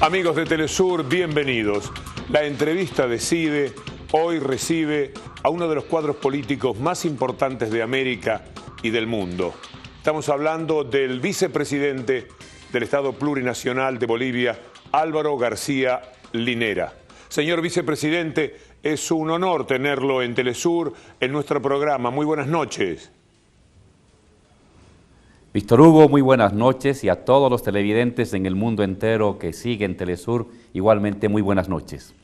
Amigos de Telesur, bienvenidos. La entrevista decide, hoy recibe a uno de los cuadros políticos más importantes de América y del mundo. Estamos hablando del vicepresidente del Estado Plurinacional de Bolivia, Álvaro García Linera. Señor vicepresidente, es un honor tenerlo en Telesur, en nuestro programa. Muy buenas noches. Víctor Hugo, muy buenas noches, y a todos los televidentes en el mundo entero que siguen Telesur, igualmente muy buenas noches.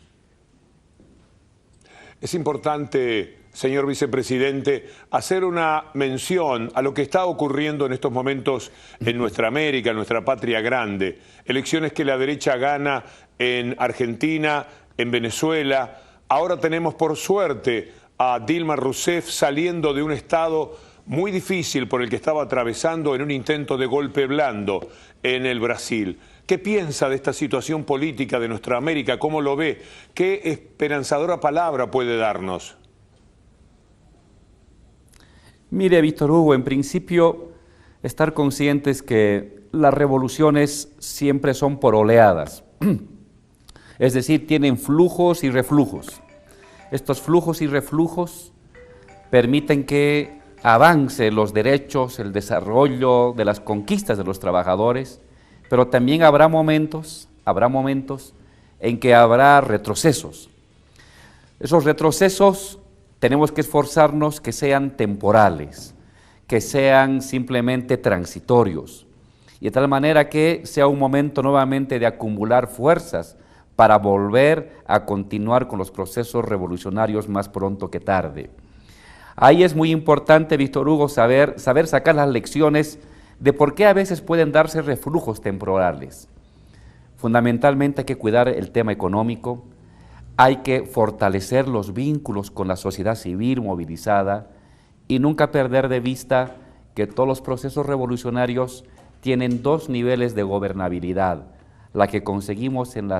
Es importante, señor vicepresidente, hacer una mención a lo que está ocurriendo en estos momentos en nuestra América, en nuestra patria grande. Elecciones que la derecha gana en Argentina, en Venezuela. Ahora tenemos, por suerte, a Dilma Rousseff saliendo de un estado muy difícil por el que estaba atravesando en un intento de golpe blando en el Brasil. ¿Qué piensa de esta situación política de nuestra América? ¿Cómo lo ve? ¿Qué esperanzadora palabra puede darnos? Mire, Víctor Hugo, en principio, estar conscientes que las revoluciones siempre son por oleadas. Es decir, tienen flujos y reflujos. Estos flujos y reflujos permiten que avance los derechos, el desarrollo de las conquistas de los trabajadores, pero también habrá momentos en que habrá retrocesos. Esos retrocesos tenemos que esforzarnos que sean temporales, que sean simplemente transitorios, y de tal manera que sea un momento nuevamente de acumular fuerzas para volver a continuar con los procesos revolucionarios más pronto que tarde. Ahí es muy importante, Víctor Hugo, saber sacar las lecciones de por qué a veces pueden darse reflujos temporales. Fundamentalmente hay que cuidar el tema económico, hay que fortalecer los vínculos con la sociedad civil movilizada y nunca perder de vista que todos los procesos revolucionarios tienen dos niveles de gobernabilidad, la que conseguimos en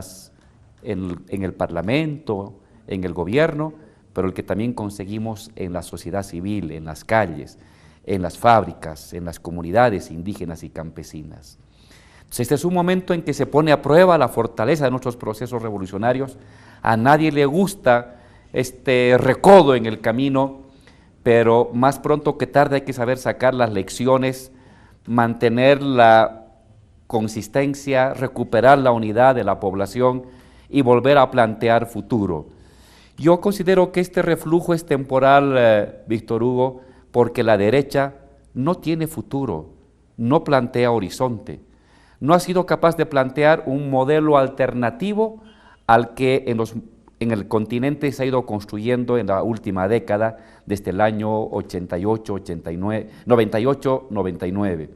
el Parlamento, en el gobierno, pero el que también conseguimos en la sociedad civil, en las calles, en las fábricas, en las comunidades indígenas y campesinas. Entonces, este es un momento en que se pone a prueba la fortaleza de nuestros procesos revolucionarios. A nadie le gusta este recodo en el camino, pero más pronto que tarde hay que saber sacar las lecciones, mantener la consistencia, recuperar la unidad de la población y volver a plantear futuro. Yo considero que este reflujo es temporal, Víctor Hugo, porque la derecha no tiene futuro, no plantea horizonte, no ha sido capaz de plantear un modelo alternativo al que en el continente se ha ido construyendo en la última década, desde el año 98-99.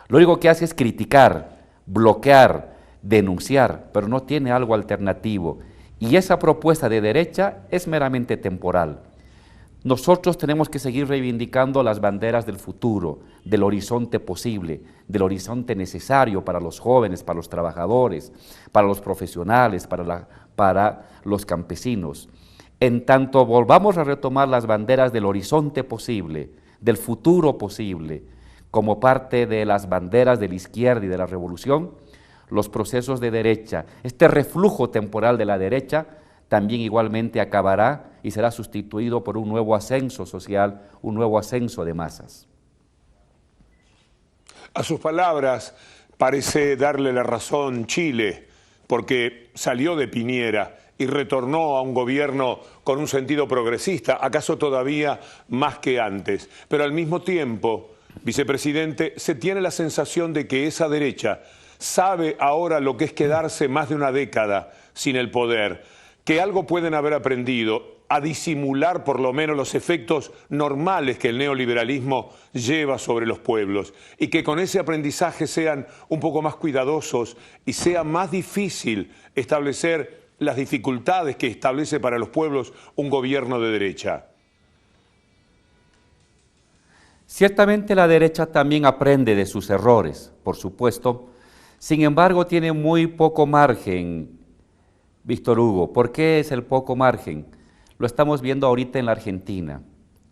Lo único que hace es criticar, bloquear, denunciar, pero no tiene algo alternativo. Y esa propuesta de derecha es meramente temporal. Nosotros tenemos que seguir reivindicando las banderas del futuro, del horizonte posible, del horizonte necesario para los jóvenes, para los trabajadores, para los profesionales, para los campesinos. En tanto volvamos a retomar las banderas del horizonte posible, del futuro posible, como parte de las banderas de la izquierda y de la revolución, los procesos de derecha, este reflujo temporal de la derecha, también igualmente acabará y será sustituido por un nuevo ascenso social, un nuevo ascenso de masas. A sus palabras parece darle la razón Chile, porque salió de Piñera y retornó a un gobierno con un sentido progresista, acaso todavía más que antes. Pero al mismo tiempo, vicepresidente, se tiene la sensación de que esa derecha sabe ahora lo que es quedarse más de una década sin el poder, que algo pueden haber aprendido a disimular por lo menos los efectos normales que el neoliberalismo lleva sobre los pueblos y que con ese aprendizaje sean un poco más cuidadosos y sea más difícil establecer las dificultades que establece para los pueblos un gobierno de derecha. Ciertamente la derecha también aprende de sus errores, por supuesto. Sin embargo, tiene muy poco margen, Víctor Hugo. ¿Por qué es el poco margen? Lo estamos viendo ahorita en la Argentina.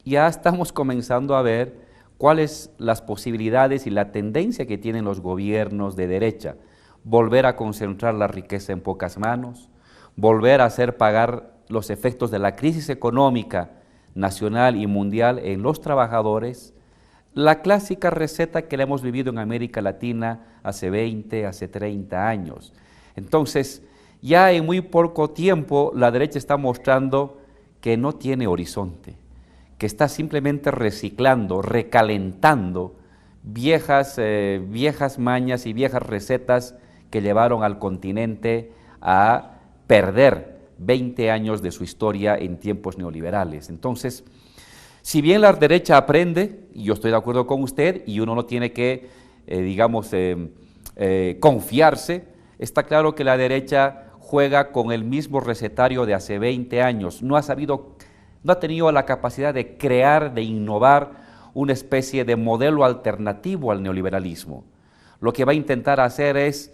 Ya estamos comenzando a ver cuáles las posibilidades y la tendencia que tienen los gobiernos de derecha. volver a concentrar la riqueza en pocas manos, volver a hacer pagar los efectos de la crisis económica nacional y mundial en los trabajadores, la clásica receta que la hemos vivido en América Latina hace 20, hace 30 años. Entonces, ya en muy poco tiempo la derecha está mostrando que no tiene horizonte, que está simplemente reciclando, recalentando viejas mañas y viejas recetas que llevaron al continente a perder 20 años de su historia en tiempos neoliberales. Entonces, si bien la derecha aprende, y yo estoy de acuerdo con usted, y uno no tiene que, confiarse, está claro que la derecha juega con el mismo recetario de hace 20 años, no ha tenido la capacidad de crear, de innovar una especie de modelo alternativo al neoliberalismo. Lo que va a intentar hacer es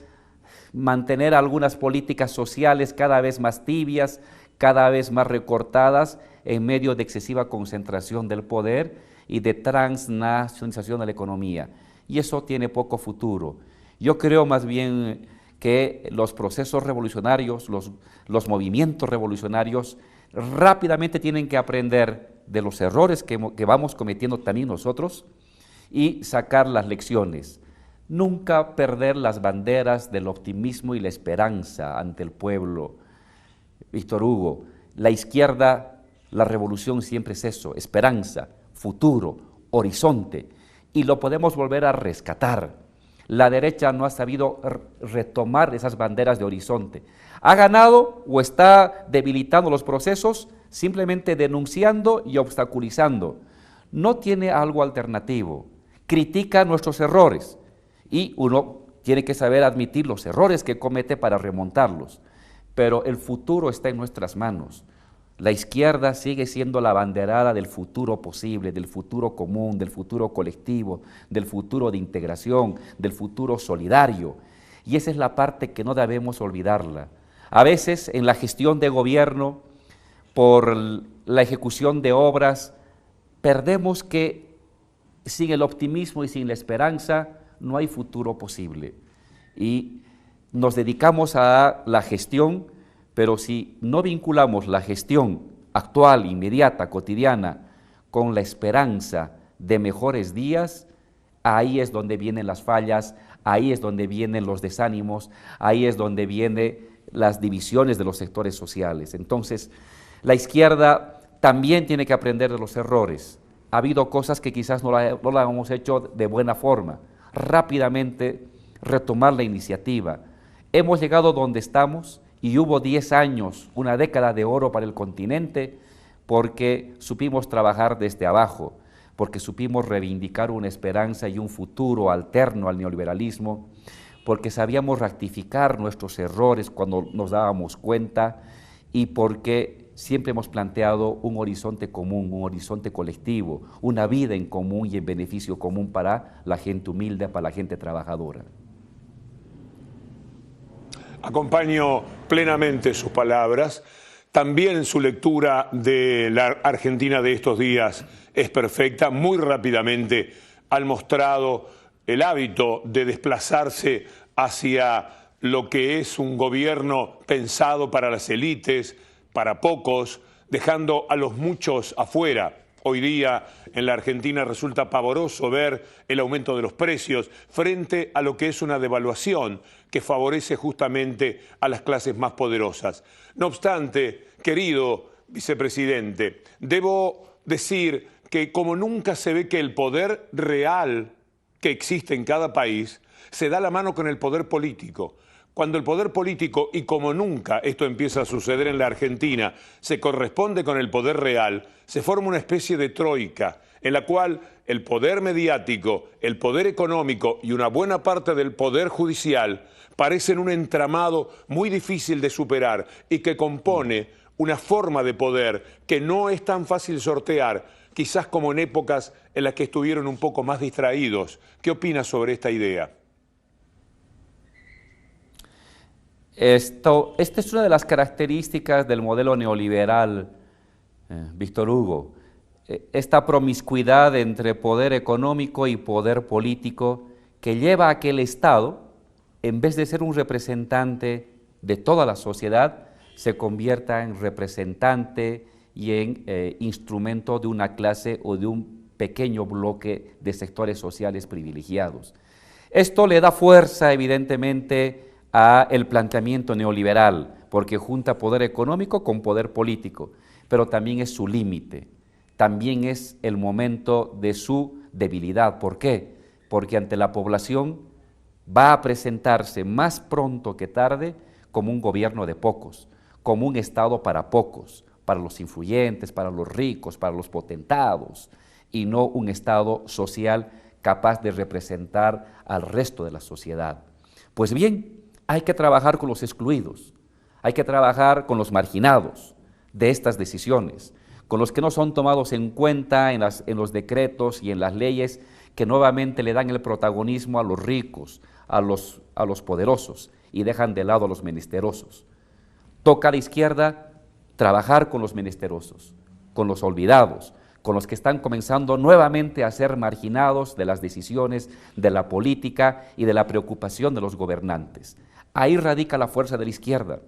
mantener algunas políticas sociales cada vez más tibias, cada vez más recortadas, en medio de excesiva concentración del poder y de transnacionalización de la economía. Y eso tiene poco futuro. Yo creo más bien que los procesos revolucionarios, los movimientos revolucionarios, rápidamente tienen que aprender de los errores que vamos cometiendo también nosotros y sacar las lecciones. Nunca perder las banderas del optimismo y la esperanza ante el pueblo. Víctor Hugo, la izquierda, la revolución siempre es eso, esperanza, futuro, horizonte, y lo podemos volver a rescatar. La derecha no ha sabido retomar esas banderas de horizonte. Ha ganado o está debilitando los procesos simplemente denunciando y obstaculizando. No tiene algo alternativo. Critica nuestros errores y uno tiene que saber admitir los errores que comete para remontarlos. Pero el futuro está en nuestras manos. La izquierda sigue siendo la abanderada del futuro posible, del futuro común, del futuro colectivo, del futuro de integración, del futuro solidario. Y esa es la parte que no debemos olvidarla. A veces en la gestión de gobierno, por la ejecución de obras, perdemos que sin el optimismo y sin la esperanza no hay futuro posible. Y nos dedicamos a la gestión, pero si no vinculamos la gestión actual, inmediata, cotidiana, con la esperanza de mejores días, ahí es donde vienen las fallas, ahí es donde vienen los desánimos, ahí es donde vienen las divisiones de los sectores sociales. Entonces, la izquierda también tiene que aprender de los errores. Ha habido cosas que quizás no la hemos hecho de buena forma. Rápidamente retomar la iniciativa. Hemos llegado donde estamos y hubo 10 años, una década de oro para el continente, porque supimos trabajar desde abajo, porque supimos reivindicar una esperanza y un futuro alterno al neoliberalismo, porque sabíamos rectificar nuestros errores cuando nos dábamos cuenta y porque siempre hemos planteado un horizonte común, un horizonte colectivo, una vida en común y en beneficio común para la gente humilde, para la gente trabajadora. Acompaño plenamente sus palabras. También su lectura de la Argentina de estos días es perfecta. Muy rápidamente han mostrado el hábito de desplazarse hacia lo que es un gobierno pensado para las élites, para pocos, dejando a los muchos afuera. Hoy día en la Argentina resulta pavoroso ver el aumento de los precios frente a lo que es una devaluación que favorece justamente a las clases más poderosas. No obstante, querido vicepresidente, debo decir que como nunca se ve que el poder real que existe en cada país se da la mano con el poder político. Cuando el poder político, y como nunca esto empieza a suceder en la Argentina, se corresponde con el poder real, se forma una especie de troika en la cual el poder mediático, el poder económico y una buena parte del poder judicial parecen un entramado muy difícil de superar y que compone una forma de poder que no es tan fácil sortear, quizás como en épocas en las que estuvieron un poco más distraídos. ¿Qué opinas sobre esta idea? Esta es una de las características del modelo neoliberal, Víctor Hugo. Esta promiscuidad entre poder económico y poder político que lleva a que el Estado en vez de ser un representante de toda la sociedad, se convierta en representante y en instrumento de una clase o de un pequeño bloque de sectores sociales privilegiados. Esto le da fuerza, evidentemente, al planteamiento neoliberal, porque junta poder económico con poder político, pero también es su límite, también es el momento de su debilidad. ¿Por qué? Porque ante la población va a presentarse más pronto que tarde como un gobierno de pocos, como un Estado para pocos, para los influyentes, para los ricos, para los potentados, y no un Estado social capaz de representar al resto de la sociedad. Pues bien, hay que trabajar con los excluidos, hay que trabajar con los marginados de estas decisiones, con los que no son tomados en cuenta en los decretos y en las leyes que nuevamente le dan el protagonismo a los ricos, a los poderosos, y dejan de lado a los menesterosos. Toca a la izquierda trabajar con los menesterosos, con los olvidados, con los que están comenzando nuevamente a ser marginados de las decisiones de la política y de la preocupación de los gobernantes. Ahí radica la fuerza de la izquierda.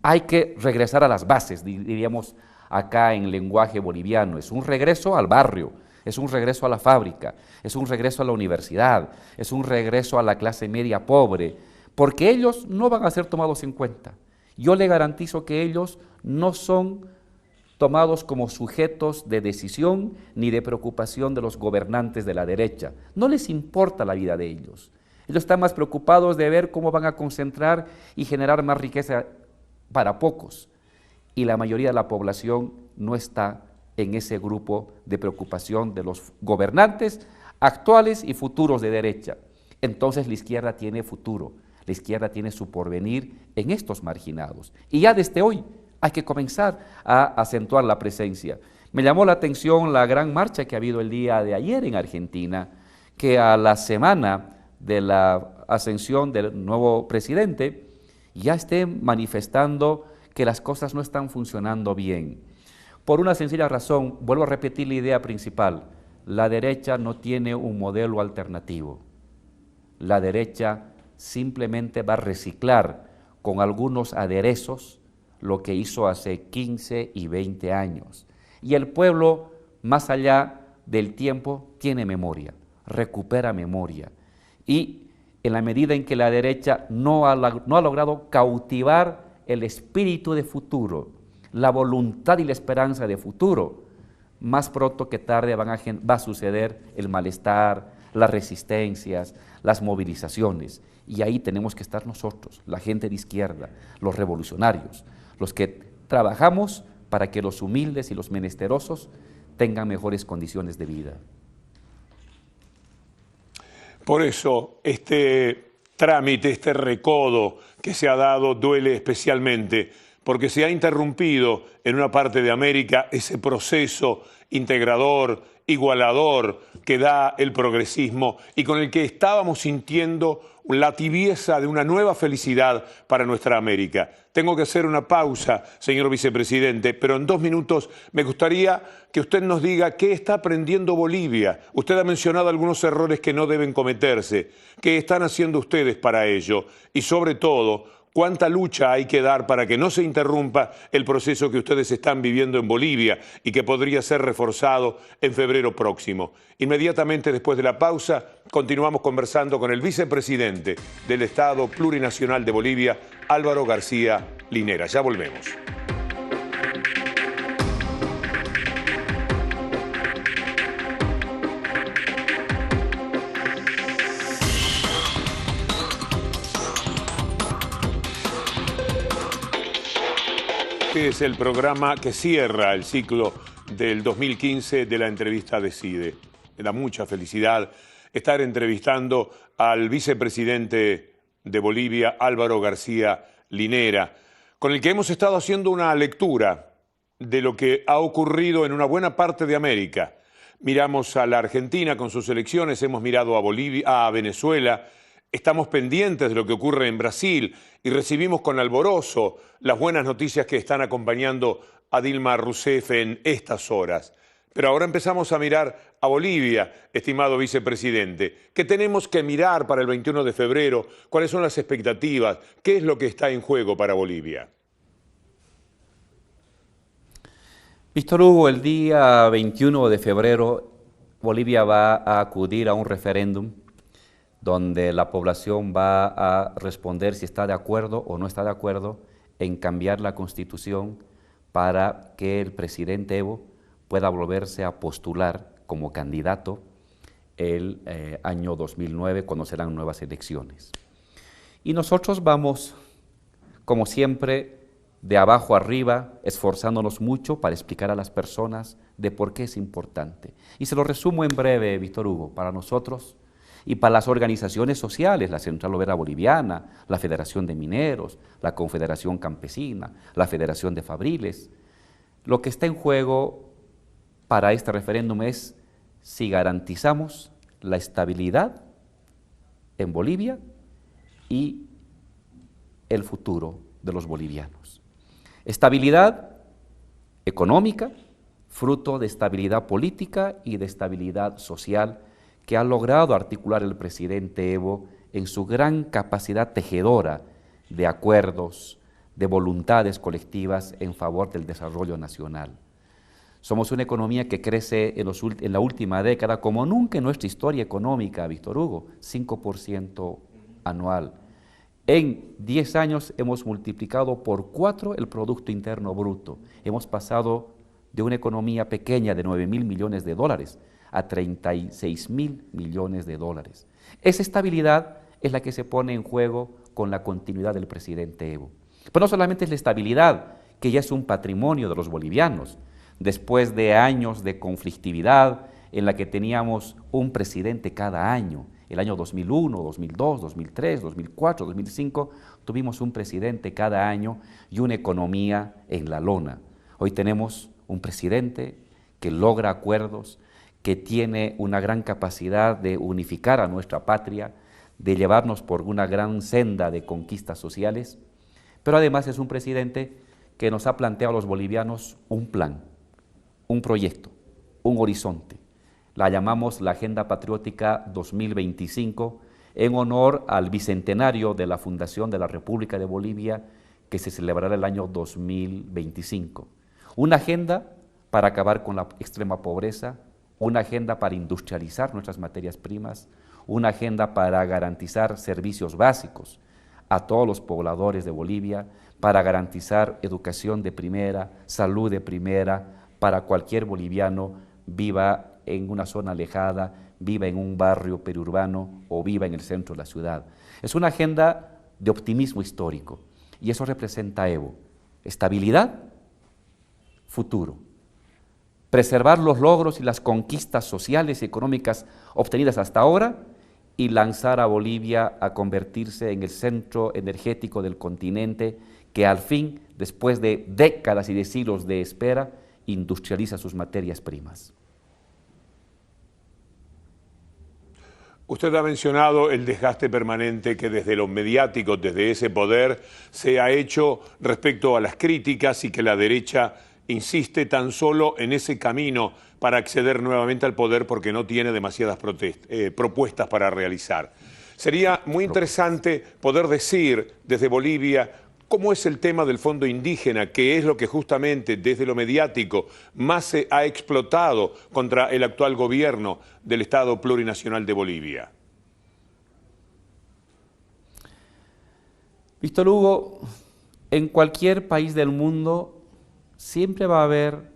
Hay que regresar a las bases, diríamos acá en lenguaje boliviano. Es un regreso al barrio, es un regreso a la fábrica, es un regreso a la universidad, es un regreso a la clase media pobre, porque ellos no van a ser tomados en cuenta. Yo le garantizo que ellos no son tomados como sujetos de decisión ni de preocupación de los gobernantes de la derecha. No les importa la vida de ellos. Ellos están más preocupados de ver cómo van a concentrar y generar más riqueza para pocos. Y la mayoría de la población no está en ese grupo de preocupación de los gobernantes actuales y futuros de derecha. Entonces la izquierda tiene futuro, la izquierda tiene su porvenir en estos marginados. Y ya desde hoy hay que comenzar a acentuar la presencia. Me llamó la atención la gran marcha que ha habido el día de ayer en Argentina, que a la semana de la ascensión del nuevo presidente ya esté manifestando que las cosas no están funcionando bien. Por una sencilla razón, vuelvo a repetir la idea principal: la derecha no tiene un modelo alternativo. La derecha simplemente va a reciclar con algunos aderezos lo que hizo hace 15 y 20 años. Y el pueblo, más allá del tiempo, tiene memoria, recupera memoria. Y en la medida en que la derecha no ha logrado cautivar el espíritu de futuro, la voluntad y la esperanza de futuro, más pronto que tarde va a suceder el malestar, las resistencias, las movilizaciones. Y ahí tenemos que estar nosotros, la gente de izquierda, los revolucionarios, los que trabajamos para que los humildes y los menesterosos tengan mejores condiciones de vida. Por eso este trámite, este recodo que se ha dado duele especialmente, porque se ha interrumpido en una parte de América ese proceso integrador, igualador que da el progresismo y con el que estábamos sintiendo la tibieza de una nueva felicidad para nuestra América. Tengo que hacer una pausa, señor vicepresidente, pero en 2 minutos me gustaría que usted nos diga qué está aprendiendo Bolivia. Usted ha mencionado algunos errores que no deben cometerse. ¿Qué están haciendo ustedes para ello? Y sobre todo, ¿cuánta lucha hay que dar para que no se interrumpa el proceso que ustedes están viviendo en Bolivia y que podría ser reforzado en febrero próximo? Inmediatamente después de la pausa, continuamos conversando con el vicepresidente del Estado Plurinacional de Bolivia, Álvaro García Linera. Ya volvemos. Este es el programa que cierra el ciclo del 2015 de la entrevista Decide. Me da mucha felicidad estar entrevistando al vicepresidente de Bolivia, Álvaro García Linera, con el que hemos estado haciendo una lectura de lo que ha ocurrido en una buena parte de América. Miramos a la Argentina con sus elecciones, hemos mirado a Bolivia, a Venezuela. Estamos pendientes de lo que ocurre en Brasil y recibimos con alborozo las buenas noticias que están acompañando a Dilma Rousseff en estas horas. Pero ahora empezamos a mirar a Bolivia, estimado vicepresidente. ¿Qué tenemos que mirar para el 21 de febrero? ¿Cuáles son las expectativas? ¿Qué es lo que está en juego para Bolivia? Víctor Hugo, el día 21 de febrero Bolivia va a acudir a un referéndum donde la población va a responder si está de acuerdo o no está de acuerdo en cambiar la Constitución para que el presidente Evo pueda volverse a postular como candidato el año 2009, cuando serán nuevas elecciones. Y nosotros vamos, como siempre, de abajo arriba, esforzándonos mucho para explicar a las personas de por qué es importante. Y se lo resumo en breve, Víctor Hugo, para nosotros y para las organizaciones sociales, la Central Obrera Boliviana, la Federación de Mineros, la Confederación Campesina, la Federación de Fabriles. Lo que está en juego para este referéndum es si garantizamos la estabilidad en Bolivia y el futuro de los bolivianos. Estabilidad económica, fruto de estabilidad política y de estabilidad social que ha logrado articular el presidente Evo en su gran capacidad tejedora de acuerdos, de voluntades colectivas en favor del desarrollo nacional. Somos una economía que crece en la última década como nunca en nuestra historia económica, Víctor Hugo, 5% anual. En 10 años hemos multiplicado por 4 el Producto Interno Bruto. Hemos pasado de una economía pequeña de 9.000 millones de dólares a 36.000 millones de dólares. Esa estabilidad es la que se pone en juego con la continuidad del presidente Evo. Pero no solamente es la estabilidad, que ya es un patrimonio de los bolivianos, después de años de conflictividad en la que teníamos un presidente cada año. El año 2001, 2002, 2003, 2004, 2005, tuvimos un presidente cada año y una economía en la lona. Hoy tenemos un presidente que logra acuerdos, que tiene una gran capacidad de unificar a nuestra patria, de llevarnos por una gran senda de conquistas sociales, pero además es un presidente que nos ha planteado a los bolivianos un plan, un proyecto, un horizonte. La llamamos la Agenda Patriótica 2025, en honor al bicentenario de la fundación de la República de Bolivia, que se celebrará el año 2025. Una agenda para acabar con la extrema pobreza, una agenda para industrializar nuestras materias primas, una agenda para garantizar servicios básicos a todos los pobladores de Bolivia, para garantizar educación de primera, salud de primera, para cualquier boliviano viva en una zona alejada, viva en un barrio periurbano o viva en el centro de la ciudad. Es una agenda de optimismo histórico y eso representa Evo. Estabilidad, futuro. Preservar los logros y las conquistas sociales y económicas obtenidas hasta ahora y lanzar a Bolivia a convertirse en el centro energético del continente que al fin, después de décadas y de siglos de espera, industrializa sus materias primas. Usted ha mencionado el desgaste permanente que desde los mediáticos, desde ese poder, se ha hecho respecto a las críticas y que la derecha insiste tan solo en ese camino para acceder nuevamente al poder porque no tiene demasiadas propuestas para realizar. Sería muy interesante poder decir desde Bolivia cómo es el tema del fondo indígena, que es lo que justamente desde lo mediático más se ha explotado contra el actual gobierno del Estado Plurinacional de Bolivia. Víctor Hugo, en cualquier país del mundo siempre va a haber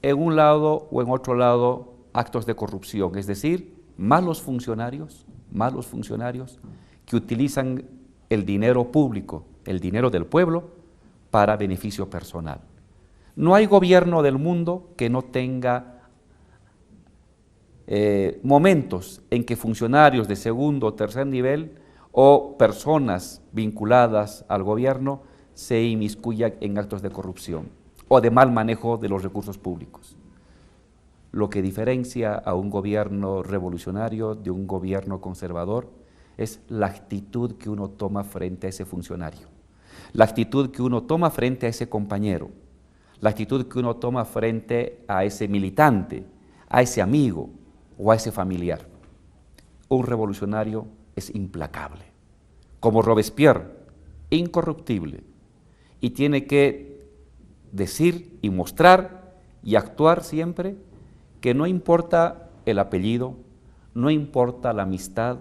en un lado o en otro lado actos de corrupción, es decir, malos funcionarios que utilizan el dinero público, el dinero del pueblo, para beneficio personal. No hay gobierno del mundo que no tenga momentos en que funcionarios de segundo o tercer nivel o personas vinculadas al gobierno se inmiscuyan en actos de corrupción o de mal manejo de los recursos públicos. Lo que diferencia a un gobierno revolucionario de un gobierno conservador es la actitud que uno toma frente a ese funcionario, la actitud que uno toma frente a ese compañero, la actitud que uno toma frente a ese militante, a ese amigo o a ese familiar. Un revolucionario es implacable, como Robespierre, incorruptible, y tiene que decir y mostrar y actuar siempre que no importa el apellido, no importa la amistad,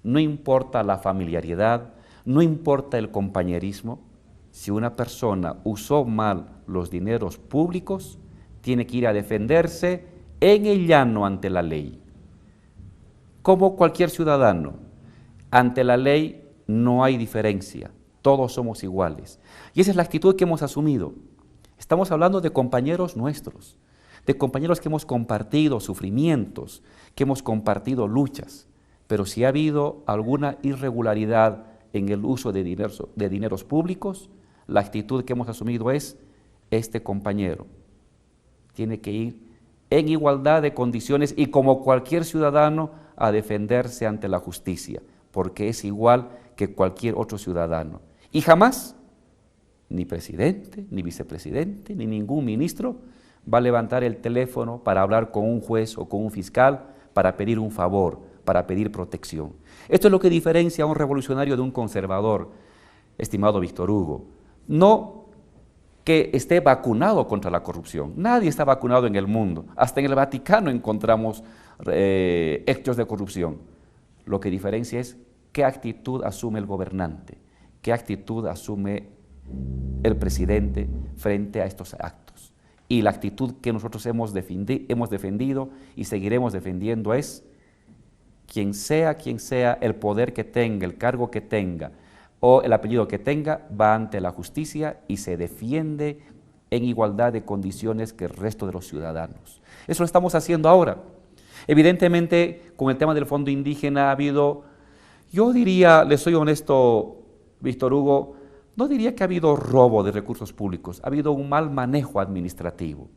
no importa la familiaridad, no importa el compañerismo. Si una persona usó mal los dineros públicos, tiene que ir a defenderse en el llano ante la ley. Como cualquier ciudadano, ante la ley no hay diferencia, todos somos iguales. Y esa es la actitud que hemos asumido. Estamos hablando de compañeros nuestros, de compañeros que hemos compartido sufrimientos, que hemos compartido luchas, pero si ha habido alguna irregularidad en el uso de dineros públicos, la actitud que hemos asumido es: este compañero tiene que ir en igualdad de condiciones y como cualquier ciudadano a defenderse ante la justicia, porque es igual que cualquier otro ciudadano. Y jamás, ni presidente, ni vicepresidente, ni ningún ministro va a levantar el teléfono para hablar con un juez o con un fiscal para pedir un favor, para pedir protección. Esto es lo que diferencia a un revolucionario de un conservador, estimado Víctor Hugo. No que esté vacunado contra la corrupción. Nadie está vacunado en el mundo. Hasta en el Vaticano encontramos hechos de corrupción. Lo que diferencia es qué actitud asume el gobernante, qué actitud asume el presidente frente a estos actos. Y la actitud que nosotros hemos defendido y seguiremos defendiendo es: quien sea el poder que tenga, el cargo que tenga o el apellido que tenga, va ante la justicia y se defiende en igualdad de condiciones que el resto de los ciudadanos. Eso lo estamos haciendo ahora. Evidentemente, con el tema del Fondo Indígena ha habido, yo diría, le soy honesto, Víctor Hugo, no diría que ha habido robo de recursos públicos, ha habido un mal manejo administrativo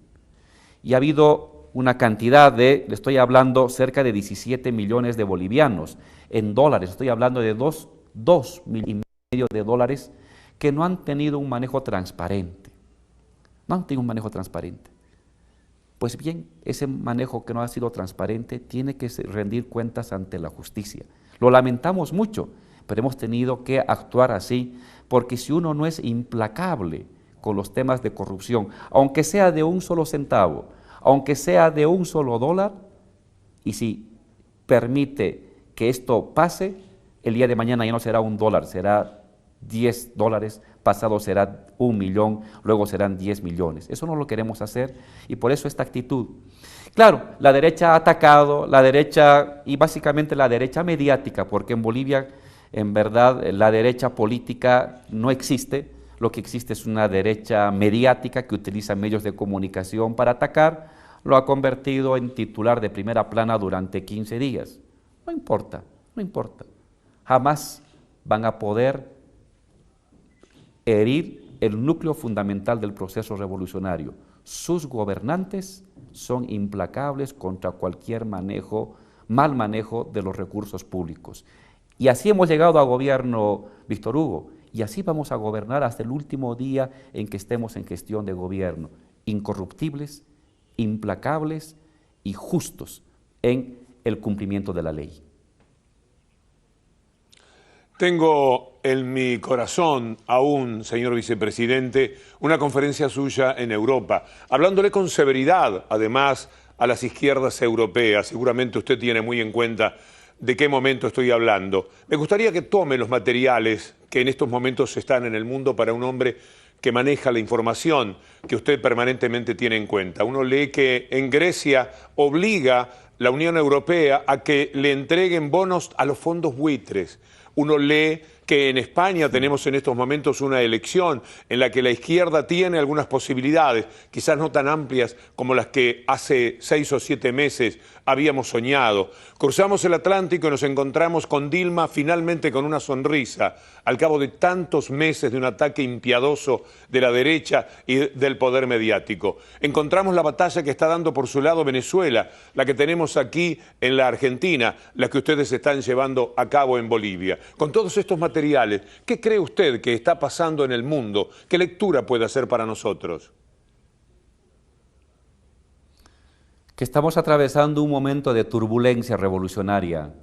y ha habido una cantidad de, le estoy hablando, cerca de 17 millones de bolivianos, en dólares, estoy hablando de 2,5 millones de dólares que no han tenido un manejo transparente, no han tenido un manejo transparente. Pues bien, ese manejo que no ha sido transparente tiene que rendir cuentas ante la justicia. Lo lamentamos mucho, pero hemos tenido que actuar así, porque si uno no es implacable con los temas de corrupción, aunque sea de un solo centavo, aunque sea de un solo dólar, y si permite que esto pase, el día de mañana ya no será $1, será $10, pasado será 1 millón, luego serán 10 millones. Eso no lo queremos hacer y por eso esta actitud. Claro, la derecha ha atacado, la derecha y básicamente la derecha mediática, porque en Bolivia en verdad la derecha política no existe, lo que existe es una derecha mediática que utiliza medios de comunicación para atacar, lo ha convertido en titular de primera plana durante 15 días. No importa, no importa. Jamás van a poder herir el núcleo fundamental del proceso revolucionario. Sus gobernantes son implacables contra cualquier mal manejo de los recursos públicos. Y así hemos llegado a gobierno, Víctor Hugo, y así vamos a gobernar hasta el último día en que estemos en gestión de gobierno, incorruptibles, implacables y justos en el cumplimiento de la ley. Tengo en mi corazón aún, señor vicepresidente, una conferencia suya en Europa, hablándole con severidad, además, a las izquierdas europeas. Seguramente usted tiene muy en cuenta de qué momento estoy hablando. Me gustaría que tome los materiales que en estos momentos están en el mundo para un hombre que maneja la información que usted permanentemente tiene en cuenta. Uno lee que en Grecia obliga la Unión Europea a que le entreguen bonos a los fondos buitres. Uno lee que en España tenemos en estos momentos una elección en la que la izquierda tiene algunas posibilidades, quizás no tan amplias como las que hace 6 o 7 meses habíamos soñado. Cruzamos el Atlántico y nos encontramos con Dilma finalmente con una sonrisa, al cabo de tantos meses de un ataque impiadoso de la derecha y del poder mediático. Encontramos la batalla que está dando por su lado Venezuela, la que tenemos aquí en la Argentina, la que ustedes están llevando a cabo en Bolivia. Con todos estos materiales, ¿qué cree usted que está pasando en el mundo? ¿Qué lectura puede hacer para nosotros? Que estamos atravesando un momento de turbulencia revolucionaria,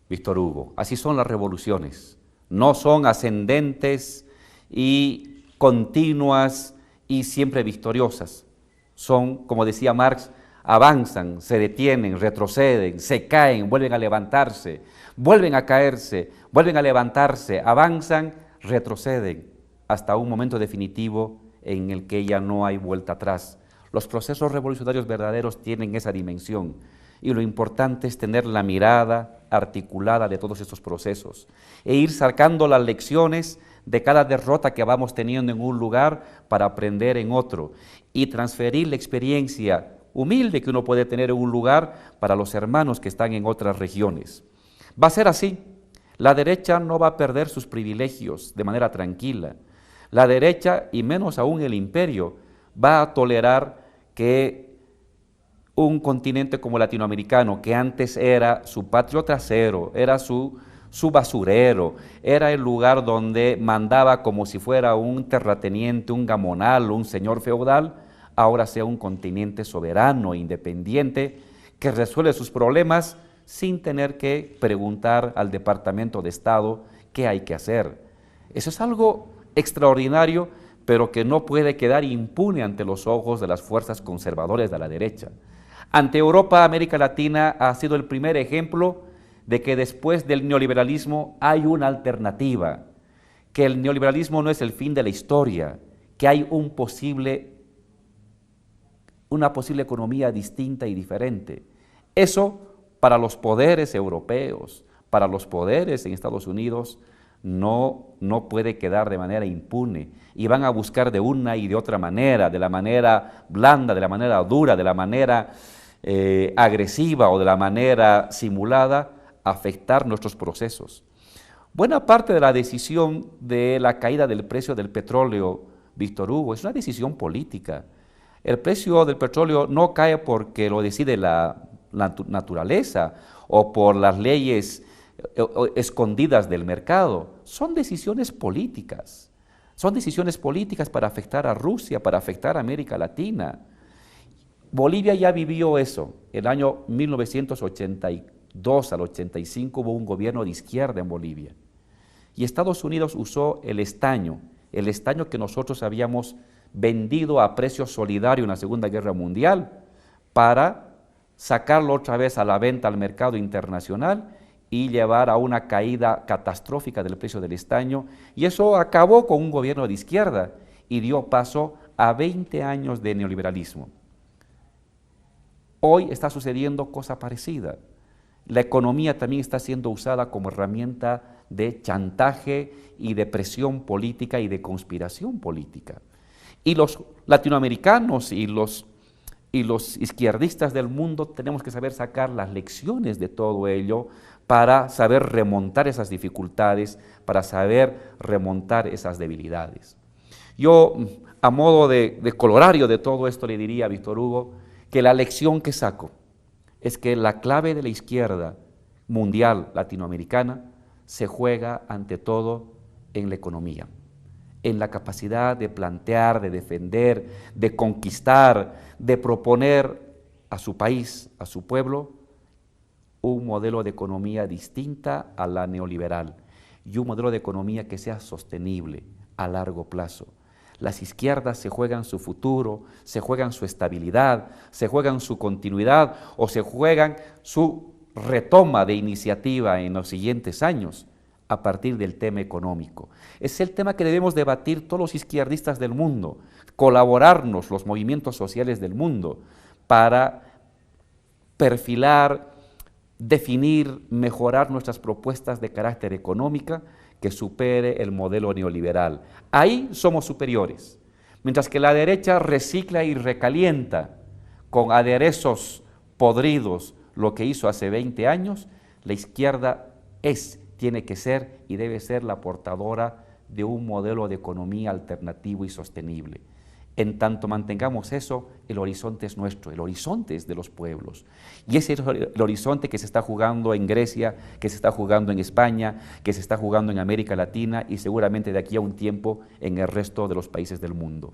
Víctor Hugo. Así son las revoluciones. No son ascendentes y continuas y siempre victoriosas. Son, como decía Marx, avanzan, se detienen, retroceden, se caen, vuelven a levantarse, vuelven a caerse, vuelven a levantarse, avanzan, retroceden, hasta un momento definitivo en el que ya no hay vuelta atrás. Los procesos revolucionarios verdaderos tienen esa dimensión y lo importante es tener la mirada articulada de todos estos procesos e ir sacando las lecciones de cada derrota que vamos teniendo en un lugar para aprender en otro y transferir la experiencia humilde que uno puede tener en un lugar para los hermanos que están en otras regiones. Va a ser así. La derecha no va a perder sus privilegios de manera tranquila. La derecha, y menos aún el imperio, va a tolerar que un continente como latinoamericano, que antes era su patio trasero, era su basurero, era el lugar donde mandaba como si fuera un terrateniente, un gamonal, un señor feudal, ahora sea un continente soberano, independiente, que resuelve sus problemas sin tener que preguntar al Departamento de Estado qué hay que hacer. Eso es algo extraordinario, pero que no puede quedar impune ante los ojos de las fuerzas conservadoras de la derecha. Ante Europa, América Latina ha sido el primer ejemplo de que después del neoliberalismo hay una alternativa, que el neoliberalismo no es el fin de la historia, que hay una posible economía distinta y diferente. Eso para los poderes europeos, para los poderes en Estados Unidos, no puede quedar de manera impune y van a buscar de una y de otra manera, de la manera blanda, de la manera dura, de la manera agresiva o de la manera simulada, afectar nuestros procesos. Buena parte de la decisión de la caída del precio del petróleo, Víctor Hugo, es una decisión política. El precio del petróleo no cae porque lo decide la naturaleza o por las leyes escondidas del mercado. Son decisiones políticas. Son decisiones políticas para afectar a Rusia, para afectar a América Latina. Bolivia ya vivió eso. El año 1982 al 85 hubo un gobierno de izquierda en Bolivia. Y Estados Unidos usó el estaño que nosotros habíamos vendido a precio solidario en la Segunda Guerra Mundial, para sacarlo otra vez a la venta al mercado internacional y llevar a una caída catastrófica del precio del estaño, y eso acabó con un gobierno de izquierda y dio paso a 20 años de neoliberalismo. Hoy está sucediendo cosa parecida. La economía también está siendo usada como herramienta de chantaje y de presión política y de conspiración política. Y los latinoamericanos y los izquierdistas del mundo tenemos que saber sacar las lecciones de todo ello para saber remontar esas dificultades, para saber remontar esas debilidades. Yo, a modo de colorario de todo esto, le diría a Víctor Hugo que la lección que saco es que la clave de la izquierda mundial latinoamericana se juega ante todo en la economía, en la capacidad de plantear, de defender, de conquistar, de proponer a su país, a su pueblo, un modelo de economía distinta a la neoliberal y un modelo de economía que sea sostenible a largo plazo. Las izquierdas se juegan su futuro, se juegan su estabilidad, se juegan su continuidad o se juegan su retoma de iniciativa en los siguientes años a partir del tema económico. Es el tema que debemos debatir todos los izquierdistas del mundo, colaborarnos los movimientos sociales del mundo para perfilar, definir, mejorar nuestras propuestas de carácter económica que supere el modelo neoliberal. Ahí somos superiores, mientras que la derecha recicla y recalienta con aderezos podridos lo que hizo hace 20 años, la izquierda tiene que ser y debe ser la portadora de un modelo de economía alternativo y sostenible. En tanto mantengamos eso, el horizonte es nuestro, el horizonte es de los pueblos. Y ese es el horizonte que se está jugando en Grecia, que se está jugando en España, que se está jugando en América Latina y seguramente de aquí a un tiempo en el resto de los países del mundo.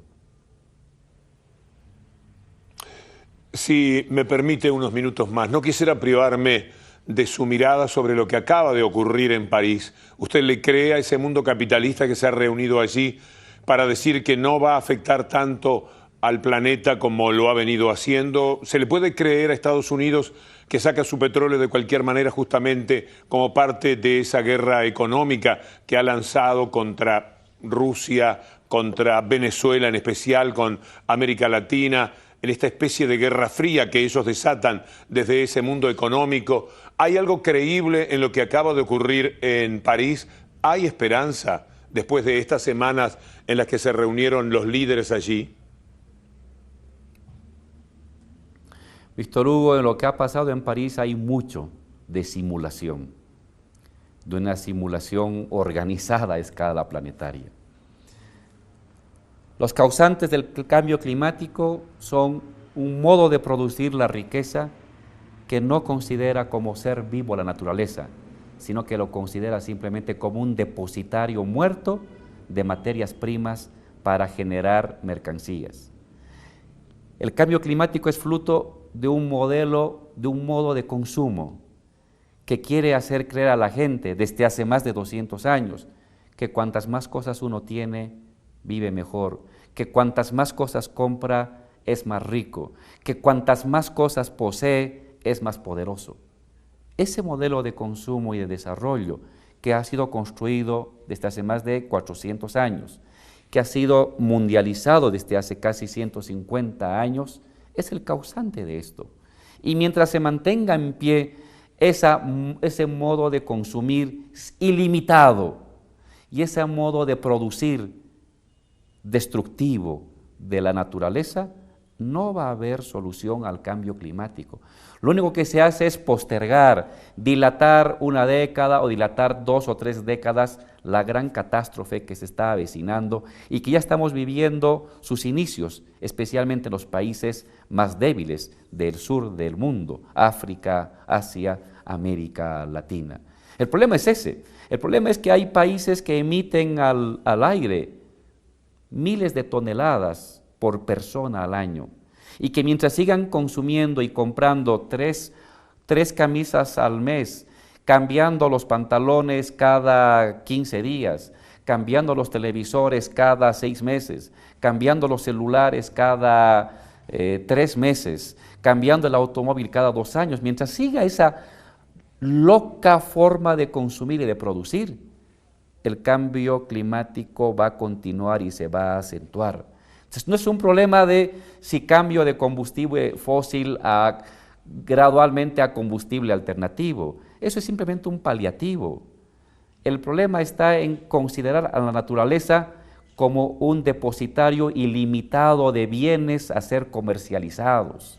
Si me permite unos minutos más, no quisiera privarme de su mirada sobre lo que acaba de ocurrir en París. ¿Usted le cree a ese mundo capitalista que se ha reunido allí para decir que no va a afectar tanto al planeta como lo ha venido haciendo? ¿Se le puede creer a Estados Unidos que saca su petróleo de cualquier manera justamente como parte de esa guerra económica que ha lanzado contra Rusia, contra Venezuela en especial, con América Latina, en esta especie de guerra fría que ellos desatan desde ese mundo económico? ¿Hay algo creíble en lo que acaba de ocurrir en París? ¿Hay esperanza después de estas semanas en las que se reunieron los líderes allí? Víctor Hugo, en lo que ha pasado en París hay mucho de simulación, de una simulación organizada a escala planetaria. Los causantes del cambio climático son un modo de producir la riqueza que no considera como ser vivo la naturaleza, sino que lo considera simplemente como un depositario muerto de materias primas para generar mercancías. El cambio climático es fruto de un modelo, de un modo de consumo que quiere hacer creer a la gente desde hace más de 200 años que cuantas más cosas uno tiene, vive mejor, que cuantas más cosas compra, es más rico, que cuantas más cosas posee, es más poderoso. Ese modelo de consumo y de desarrollo que ha sido construido desde hace más de 400 años, que ha sido mundializado desde hace casi 150 años, es el causante de esto. Y mientras se mantenga en pie ese modo de consumir ilimitado y ese modo de producir destructivo de la naturaleza, no va a haber solución al cambio climático. Lo único que se hace es postergar, dilatar una década o dilatar 2 o 3 décadas la gran catástrofe que se está avecinando y que ya estamos viviendo sus inicios, especialmente en los países más débiles del sur del mundo, África, Asia, América Latina. El problema es ese. El problema es que hay países que emiten al aire miles de toneladas por persona al año, y que mientras sigan consumiendo y comprando tres camisas al mes, cambiando los pantalones cada 15 días, cambiando los televisores cada 6 meses, cambiando los celulares cada 3 meses, cambiando el automóvil cada 2 años, mientras siga esa loca forma de consumir y de producir, el cambio climático va a continuar y se va a acentuar. Entonces, no es un problema de si cambio de combustible fósil gradualmente a combustible alternativo. Eso es simplemente un paliativo. El problema está en considerar a la naturaleza como un depositario ilimitado de bienes a ser comercializados.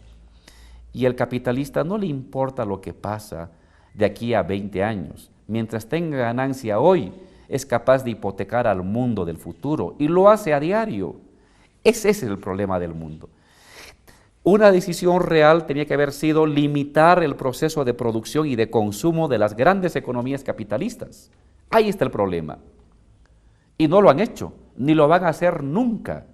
Y al capitalista no le importa lo que pasa de aquí a 20 años. Mientras tenga ganancia hoy, es capaz de hipotecar al mundo del futuro y lo hace a diario. Ese es el problema del mundo. Una decisión real tenía que haber sido limitar el proceso de producción y de consumo de las grandes economías capitalistas. Ahí está el problema. Y no lo han hecho, ni lo van a hacer nunca.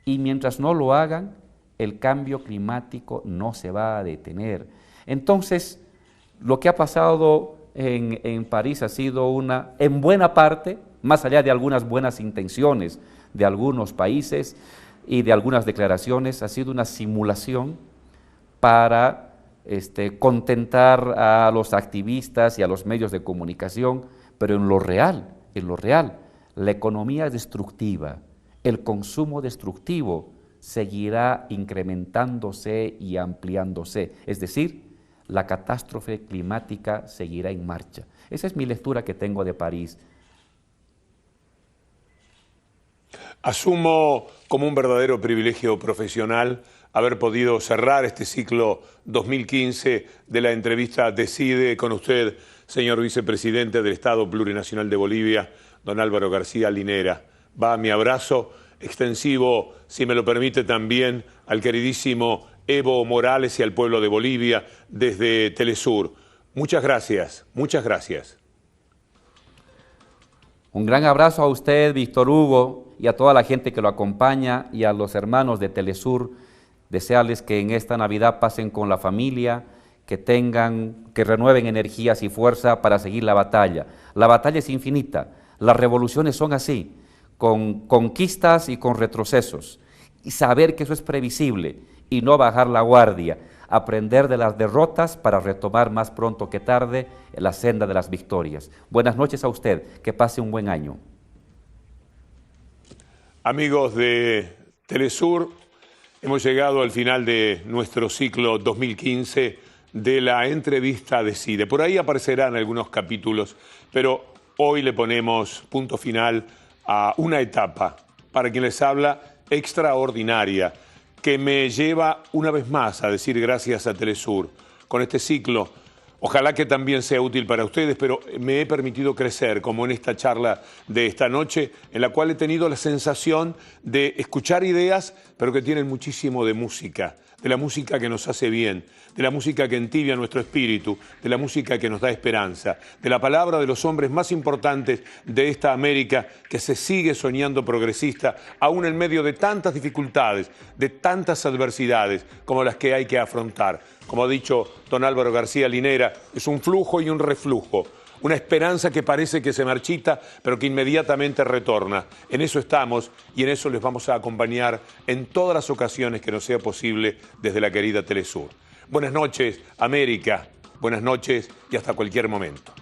Y mientras no lo hagan, el cambio climático no se va a detener. Entonces, lo que ha pasado en París ha sido en buena parte, más allá de algunas buenas intenciones de algunos países y de algunas declaraciones, ha sido una simulación para contentar a los activistas y a los medios de comunicación, pero en lo real, la economía destructiva, el consumo destructivo seguirá incrementándose y ampliándose, es decir, la catástrofe climática seguirá en marcha. Esa es mi lectura que tengo de París. Asumo como un verdadero privilegio profesional haber podido cerrar este ciclo 2015 de la entrevista Decide con usted, señor vicepresidente del Estado Plurinacional de Bolivia, don Álvaro García Linera. Va mi abrazo extensivo, si me lo permite, también al queridísimo Evo Morales y al pueblo de Bolivia desde Telesur. Muchas gracias, muchas gracias. Un gran abrazo a usted, Víctor Hugo, y a toda la gente que lo acompaña y a los hermanos de Telesur desearles que en esta Navidad pasen con la familia, que renueven energías y fuerza para seguir la batalla. La batalla es infinita, las revoluciones son así, con conquistas y con retrocesos, y saber que eso es previsible y no bajar la guardia, aprender de las derrotas para retomar más pronto que tarde la senda de las victorias. Buenas noches a usted, que pase un buen año. Amigos de Telesur, hemos llegado al final de nuestro ciclo 2015 de la entrevista de CIDE. Por ahí aparecerán algunos capítulos, pero hoy le ponemos punto final a una etapa, para quien les habla, extraordinaria, que me lleva una vez más a decir gracias a Telesur con este ciclo. Ojalá que también sea útil para ustedes, pero me he permitido crecer, como en esta charla de esta noche, en la cual he tenido la sensación de escuchar ideas, pero que tienen muchísimo de música, de la música que nos hace bien, de la música que entibia nuestro espíritu, de la música que nos da esperanza, de la palabra de los hombres más importantes de esta América que se sigue soñando progresista, aún en medio de tantas dificultades, de tantas adversidades como las que hay que afrontar. Como ha dicho don Álvaro García Linera, es un flujo y un reflujo, una esperanza que parece que se marchita, pero que inmediatamente retorna. En eso estamos y en eso les vamos a acompañar en todas las ocasiones que nos sea posible desde la querida Telesur. Buenas noches, América. Buenas noches y hasta cualquier momento.